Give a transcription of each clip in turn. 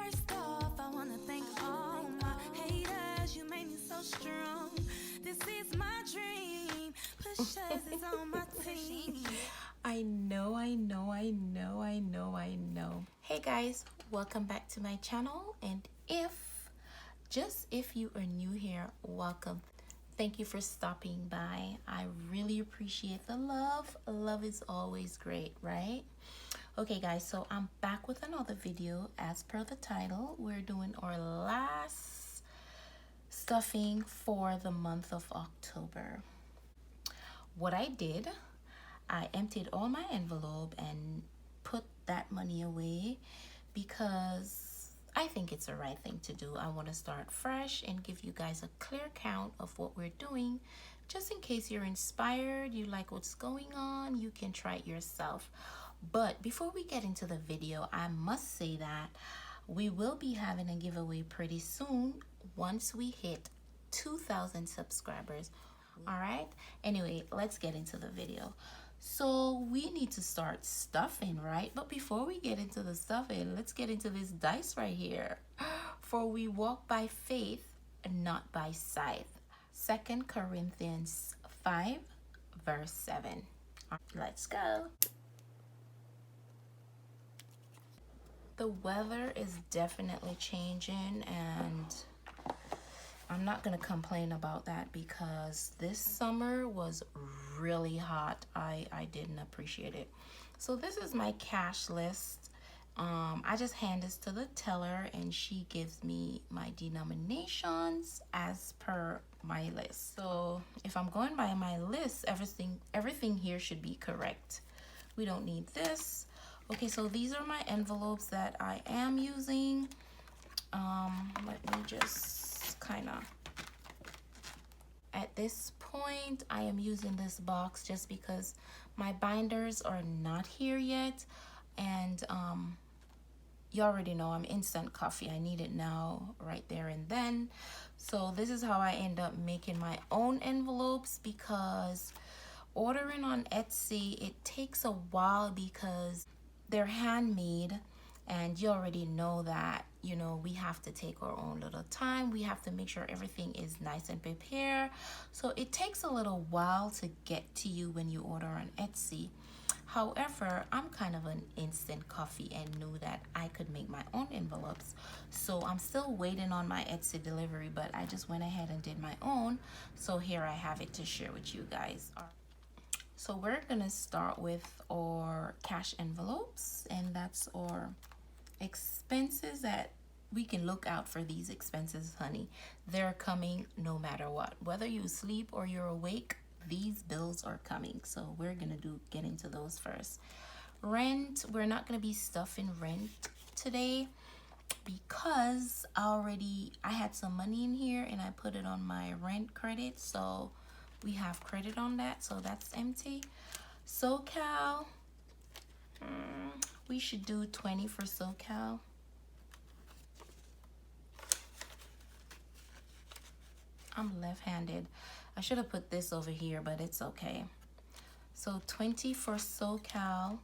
First off, I wanna thank all my haters. You made me so strong. This is my dream. Pushers is on my team. I know. Hey guys, welcome back to my channel. And if you are new here, welcome. Thank you for stopping by. I really appreciate the love. Love is always great, right? Okay guys, so I'm back with another video. As per the title, we're doing our last stuffing for the month of October. What I did, I emptied all my envelope and put that money away because I think it's the right thing to do. I want to start fresh and give you guys a clear count of what we're doing. Just in case you're inspired, you like what's going on, you can try it yourself. But before we get into the video, I must say that we will be having a giveaway pretty soon once we hit 2,000 subscribers. All right, anyway, let's get into the video. So we need to start stuffing, right? But before we get into the stuffing, let's get into this dice right here. For we walk by faith and not by sight. 2 Corinthians 5 verse 7. Let's go. The weather is definitely changing, and I'm not gonna complain about that because this summer was really hot. I didn't appreciate it. So this is my cash list. I just hand this to the teller and she gives me my denominations as per my list. So if I'm going by my list, everything here should be correct. We don't need this. Okay, so these are my envelopes that I am using. Let me just kind of, at this point I am using this box just because my binders are not here yet, and you already know I'm instant coffee. I need it now, right there and then. So this is how I end up making my own envelopes, because ordering on Etsy, it takes a while because they're handmade, and you already know that, you know, we have to take our own little time. We have to make sure everything is nice and prepared. So it takes a little while to get to you when you order on Etsy. However, I'm kind of an instant coffee and knew that I could make my own envelopes. So I'm still waiting on my Etsy delivery, but I just went ahead and did my own. So here I have it to share with you guys. So we're gonna start with our cash envelopes, and that's our expenses that we can look out for. These expenses, honey, they're coming no matter what. Whether you sleep or you're awake, these bills are coming. So we're gonna get into those first. Rent, we're not gonna be stuffing rent today because I had some money in here and I put it on my rent credit, so we have credit on that, so that's empty. SoCal, we should do 20 for SoCal. I'm left-handed. I should have put this over here, but it's okay. So 20 for SoCal.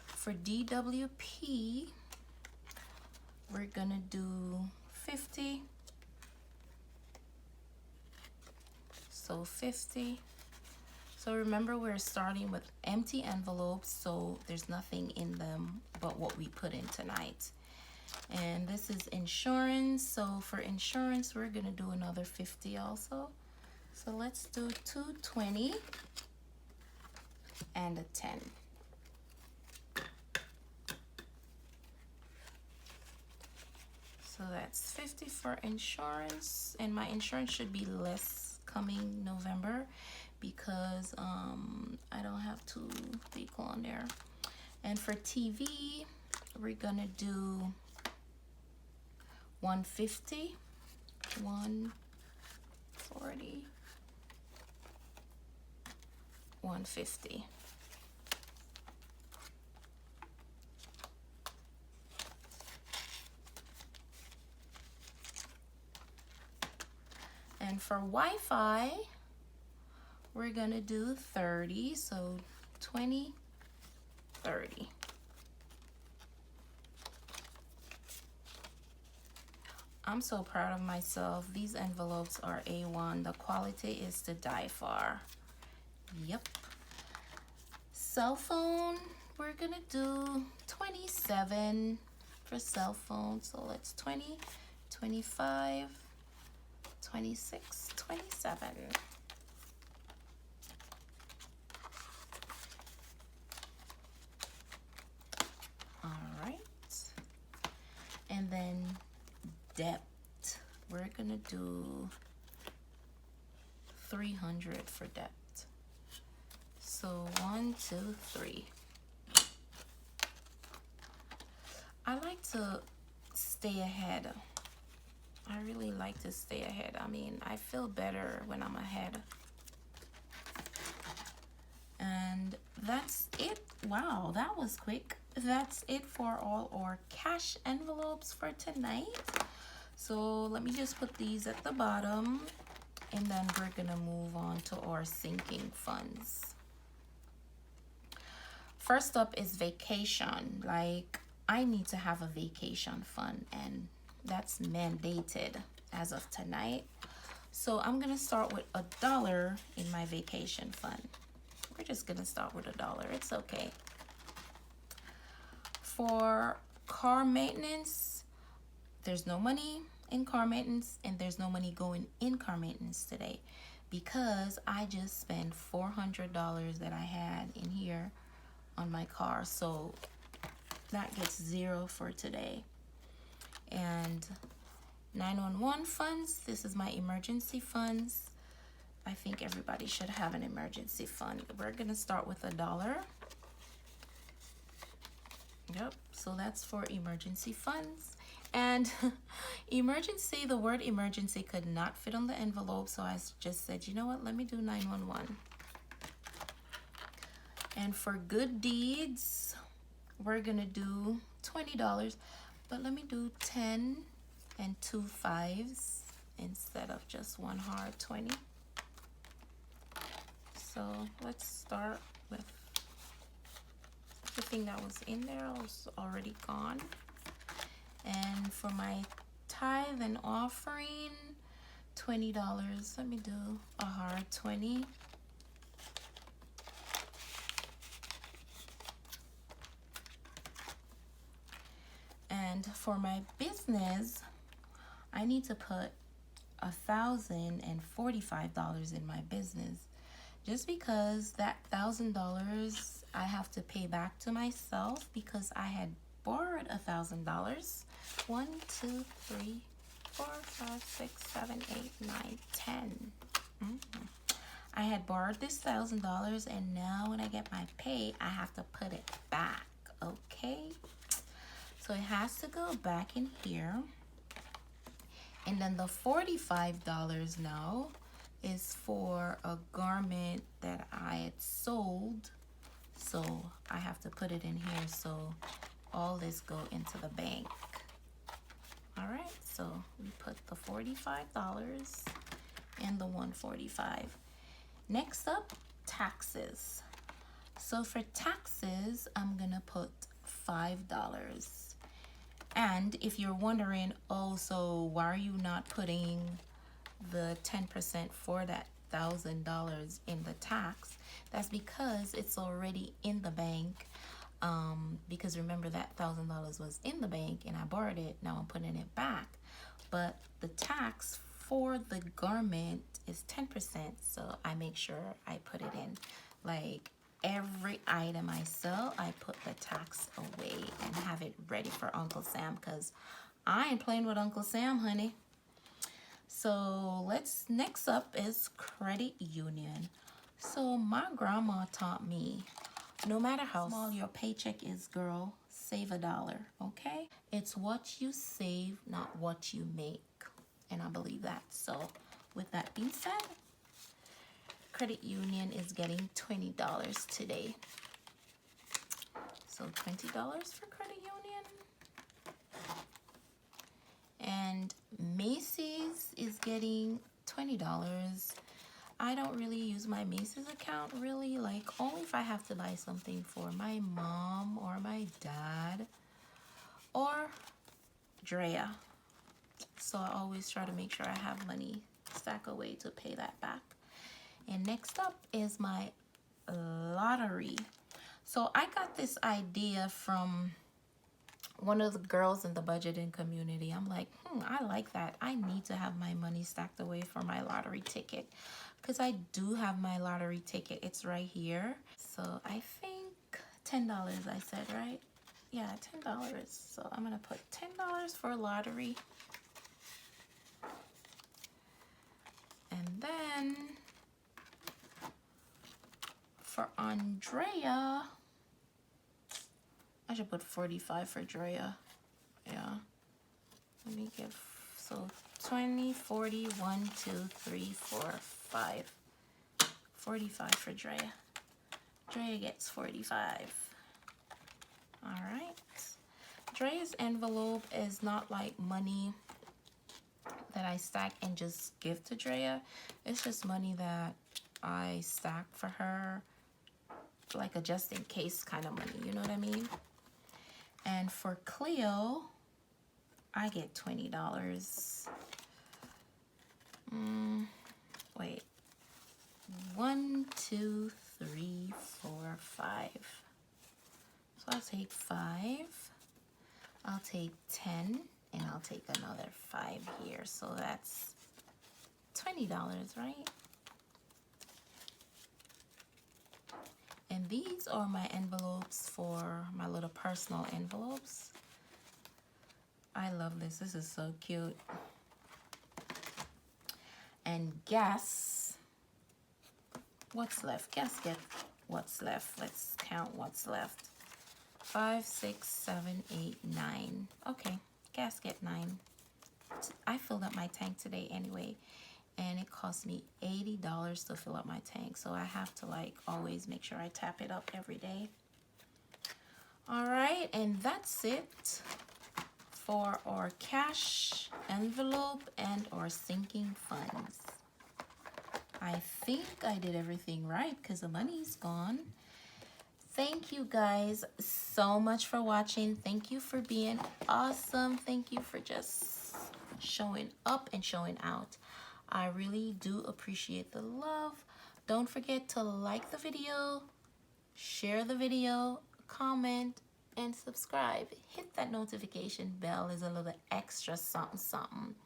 For DWP, we're gonna do 50. So 50. So remember, we're starting with empty envelopes, so there's nothing in them but what we put in tonight. And this is insurance. So for insurance, we're gonna do another 50 also. So let's do 220 and a 10. So that's 50 for insurance, and my insurance should be less coming November because I don't have 2 people on there. And for TV, we're gonna do 150, 140, 150. And for Wi-Fi, we're gonna do 30, so 20, 30. I'm so proud of myself. These envelopes are A1. The quality is to die for. Yep. Cell phone, we're gonna do 27 for cell phone. So let's 20, 25, 26, 27. All right. And then debt, we're gonna do 300 for debt. So 1, 2, 3. I like to stay ahead. I really like to stay ahead. I mean, I feel better when I'm ahead. And that's it. Wow, that was quick. That's it for all our cash envelopes for tonight. So let me just put these at the bottom, and then we're gonna move on to our sinking funds. First up is vacation. Like, I need to have a vacation fund, and that's mandated as of tonight. So I'm gonna start with $1 in my vacation fund. We're just gonna start with $1. It's okay. For car maintenance, there's no money in car maintenance, and there's no money going in car maintenance today because I just spent $400 that I had in here on my car. So that gets 0 for today. And 911 funds, this is my emergency funds. I think everybody should have an emergency fund. We're gonna start with $1. Yep, so that's for emergency funds. And emergency, the word emergency could not fit on the envelope, so I just said, you know what, let me do 911. And for good deeds, we're gonna do $20, but let me do 10 and 2 5s instead of just one hard 20. So let's start with the thing that was in there was already gone. And for my tithe and offering, $20. Let me do a hard 20. And for my business, I need to put $1,045 in my business, just because that $1,000 I have to pay back to myself because I had borrowed $1,000. 1, 2, 3, 4, 5, 6, 7, 8, 9, 10. I had borrowed this $1,000, and now when I get my pay, I have to put it back. Okay, so it has to go back in here. And then the $45 now is for a garment that I had sold, so I have to put it in here, so all this go into the bank. All right, so we put the $45 and the $145. Next up, taxes. So for taxes, I'm gonna put $5. And if you're wondering, oh, so why are you not putting the 10% for that $1,000 in the tax? That's because it's already in the bank. Because remember, that $1,000 was in the bank and I borrowed it. Now I'm putting it back. But the tax for the garment is 10%, so I make sure I put it in. Like every item I sell, I put the tax away and have it ready for Uncle Sam, because I ain't playing with Uncle Sam, honey. So next up is credit union. So my grandma taught me, no matter how small your paycheck is, girl, save $1, okay? It's what you save, not what you make. And I believe that. So with that being said, credit union is getting $20 today. So $20 for credit union. And Macy's is getting $20. I don't really use my Macy's account really, like only if I have to buy something for my mom or my dad or Drea. So I always try to make sure I have money stack away to pay that back. And next up is my lottery. So I got this idea from one of the girls in the budgeting community. I'm like, I like that. I need to have my money stacked away for my lottery ticket, because I do have my lottery ticket. It's right here. So I think $10, I said, right? Yeah, $10. So I'm gonna put $10 for lottery. And then for Andrea, I should put 45 for Drea. Yeah. Let me give, so 20, 40, 1, 2, 3, 4, 5. 45 for Drea. Drea gets 45. All right. Drea's envelope is not like money that I stack and just give to Drea. It's just money that I stack for her, like a just in case kind of money, you know what I mean? And for Cleo, I get $20. Wait. 1, 2, 3, 4, 5. So I'll take 5. I'll take 10, and I'll take another 5 here. So that's $20, right? And these are my envelopes for my little personal envelopes. I love this. This is so cute. And guess what's left. Guess get what's left. Let's count what's left. 5, 6, 7, 8, 9. Okay, gasket 9. I filled up my tank today anyway, and it cost me $80 to fill up my tank. So I have to like always make sure I tap it up every day. All right, and that's it for our cash envelope and our sinking funds. I think I did everything right because the money's gone. Thank you guys so much for watching. Thank you for being awesome. Thank you for just showing up and showing out. I really do appreciate the love. Don't forget to like the video, share the video, comment, and subscribe. Hit that notification bell. Is a little extra something something.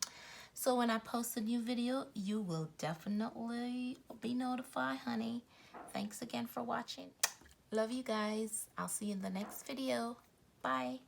So when I post a new video, you will definitely be notified, honey. Thanks again for watching. Love you guys. I'll see you in the next video. Bye.